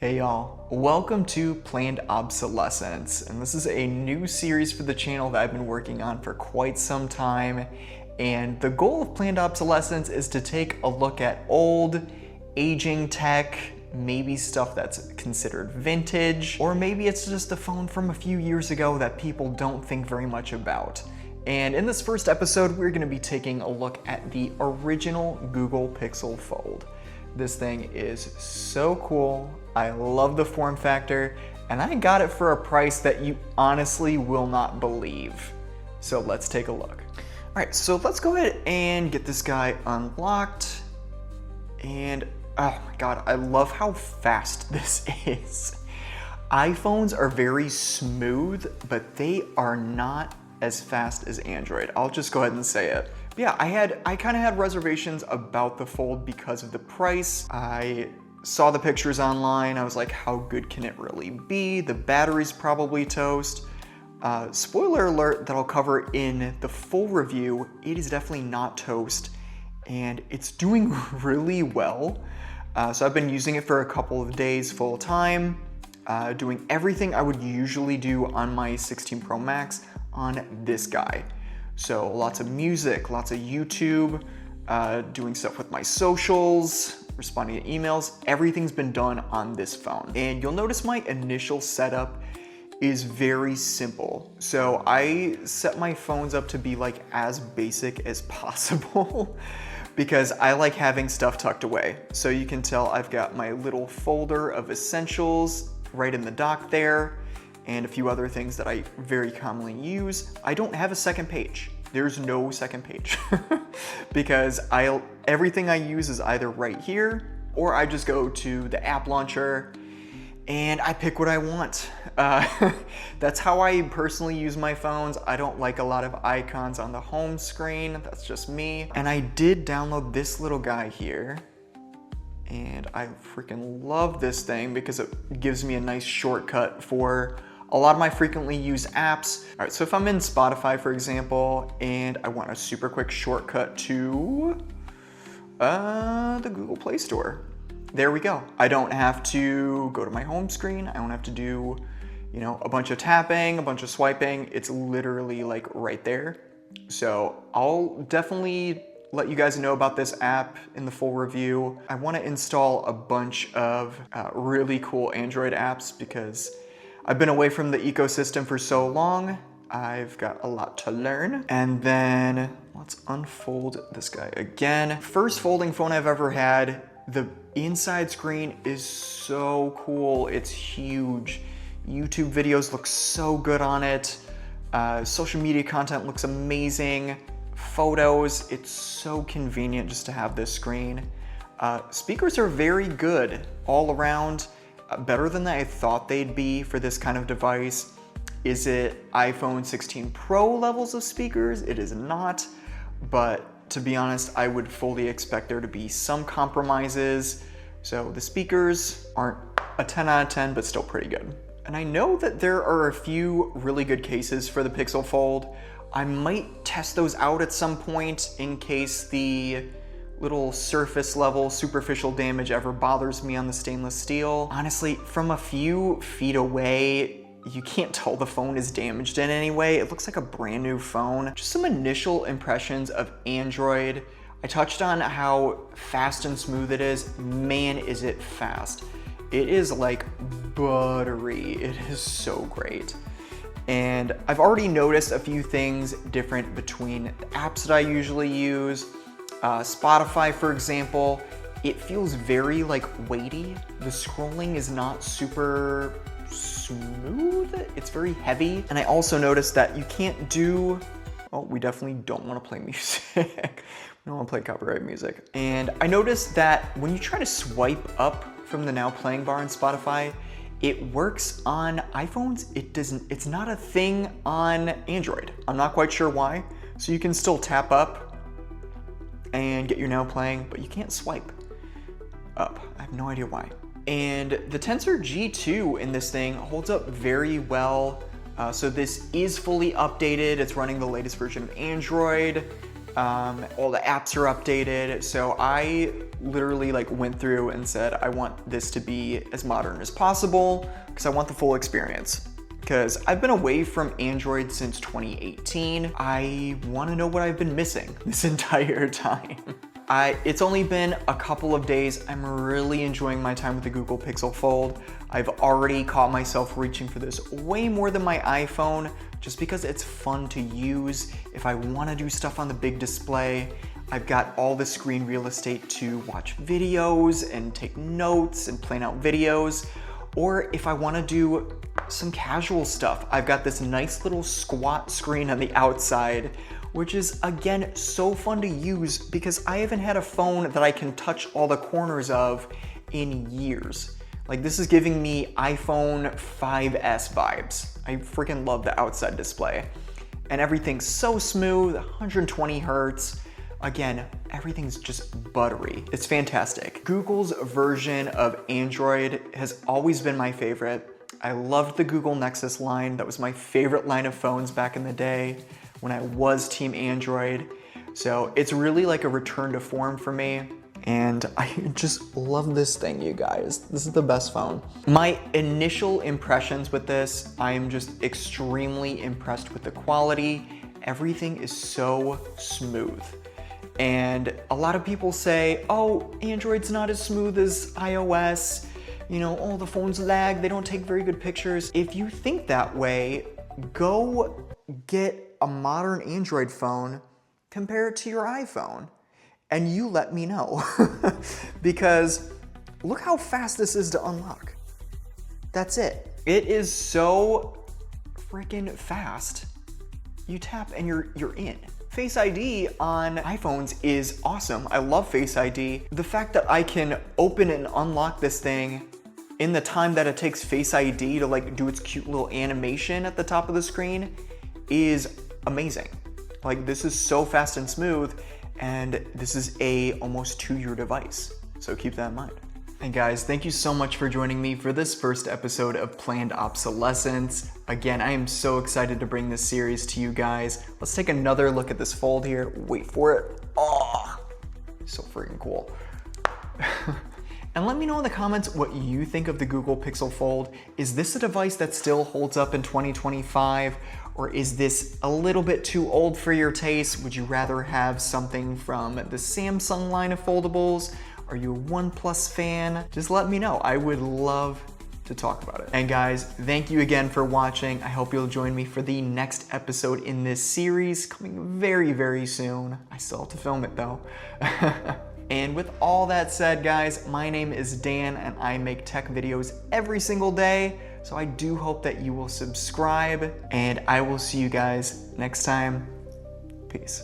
Hey y'all, welcome to Planned Obsolescence, and this is a new series for the channel that I've been working on for quite some time, and the goal of Planned Obsolescence is to take a look at old, aging tech, maybe stuff that's considered vintage, or maybe it's just a phone from a few years ago that people don't think very much about. And in this first episode, we're going to be taking a look at the original Google Pixel Fold. This thing is so cool. I love the form factor, and I got it for a price that you honestly will not believe. So let's take a look. All right, so let's go ahead and get this guy unlocked. And oh my God, I love how fast this is. iPhones are very smooth, but they are not as fast as Android. I'll just go ahead and say it. But yeah, I kind of had reservations about the Fold because of the price. I saw the pictures online. I was like, how good can it really be? The battery's probably toast. Spoiler alert that I'll cover in the full review, it is definitely not toast, and it's doing really well. So I've been using it for a couple of days full time, doing everything I would usually do on my 16 Pro Max on this guy. So lots of music, lots of YouTube, doing stuff with my socials, responding to emails, everything's been done on this phone. And you'll notice my initial setup is very simple. So I set my phones up to be like as basic as possible because I like having stuff tucked away. So you can tell I've got my little folder of essentials right in the dock there, and a few other things that I very commonly use. I don't have a second page. There's no second page because everything I use is either right here or I just go to the app launcher and I pick what I want. That's how I personally use my phones. I don't like a lot of icons on the home screen. That's just me. And I did download this little guy here, and I freaking love this thing because it gives me a nice shortcut for a lot of my frequently used apps. All right, so if I'm in Spotify, for example, and I want a super quick shortcut to the Google Play Store, there we go. I don't have to go to my home screen. I don't have to do, a bunch of tapping, a bunch of swiping. It's literally like right there. So I'll definitely let you guys know about this app in the full review. I want to install a bunch of really cool Android apps because I've been away from the ecosystem for so long. I've got a lot to learn. And then let's unfold this guy again. First folding phone I've ever had. The inside screen is so cool. It's huge. YouTube videos look so good on it. Social media content looks amazing. Photos, it's so convenient just to have this screen. Speakers are very good all around. Better than I thought they'd be for this kind of device. Is it iPhone 16 Pro levels of speakers? It is not, but to be honest, I would fully expect there to be some compromises. So the speakers aren't a 10 out of 10, but still pretty good. And I know that there are a few really good cases for the Pixel Fold. I might test those out at some point in case the little surface level superficial damage ever bothers me on the stainless steel. Honestly, from a few feet away, you can't tell the phone is damaged in any way. It looks like a brand new phone. Just some initial impressions of Android. I touched on how fast and smooth it is. Man, is it fast. It is like buttery. It is so great. And I've already noticed a few things different between the apps that I usually use. Spotify, for example, it feels very weighty. The scrolling is not super smooth. It's very heavy. And I also noticed that you can't do, we definitely don't want to play music. We don't want to play copyright music. And I noticed that when you try to swipe up from the Now Playing bar in Spotify, it works on iPhones. It's not a thing on Android. I'm not quite sure why. So you can still tap up and get your Now Playing, but you can't swipe up. I have no idea why. And the Tensor G2 in this thing holds up very well. So this is fully updated. It's running the latest version of Android. All the apps are updated. So I literally like went through and said, I want this to be as modern as possible because I want the full experience. Because I've been away from Android since 2018. I want to know what I've been missing this entire time. It's only been a couple of days. I'm really enjoying my time with the Google Pixel Fold. I've already caught myself reaching for this way more than my iPhone, just because it's fun to use. If I want to do stuff on the big display, I've got all the screen real estate to watch videos and take notes and plan out videos. Or if I want to do some casual stuff, I've got this nice little squat screen on the outside, which is, again, so fun to use because I haven't had a phone that I can touch all the corners of in years. Like, this is giving me iPhone 5S vibes. I freaking love the outside display. And everything's so smooth, 120 hertz. Again, everything's just buttery. It's fantastic. Google's version of Android has always been my favorite. I loved the Google Nexus line. That was my favorite line of phones back in the day when I was Team Android. So it's really like a return to form for me. And I just love this thing, you guys. This is the best phone. My initial impressions with this, I am just extremely impressed with the quality. Everything is so smooth. And a lot of people say, oh, Android's not as smooth as iOS. You know, oh, the phones lag, they don't take very good pictures. If you think that way, go get a modern Android phone, compare it to your iPhone, and you let me know. Because look how fast this is to unlock. That's it. It is so freaking fast. You tap and you're in. Face ID on iPhones is awesome. I love Face ID. The fact that I can open and unlock this thing in the time that it takes Face ID to like do its cute little animation at the top of the screen is amazing. Like, this is so fast and smooth, and this is a almost 2-year device. So keep that in mind. And guys, thank you so much for joining me for this first episode of Planned Obsolescence. Again, I am so excited to bring this series to you guys. Let's take another look at this Fold here. Wait for it. Oh, so freaking cool. And let me know in the comments what you think of the Google Pixel Fold. Is this a device that still holds up in 2025? Or is this a little bit too old for your taste? Would you rather have something from the Samsung line of foldables? Are you a OnePlus fan? Just let me know. I would love to talk about it. And guys, thank you again for watching. I hope you'll join me for the next episode in this series, coming very, very soon. I still have to film it though. And with all that said, guys, my name is Dan and I make tech videos every single day. So I do hope that you will subscribe, and I will see you guys next time. Peace.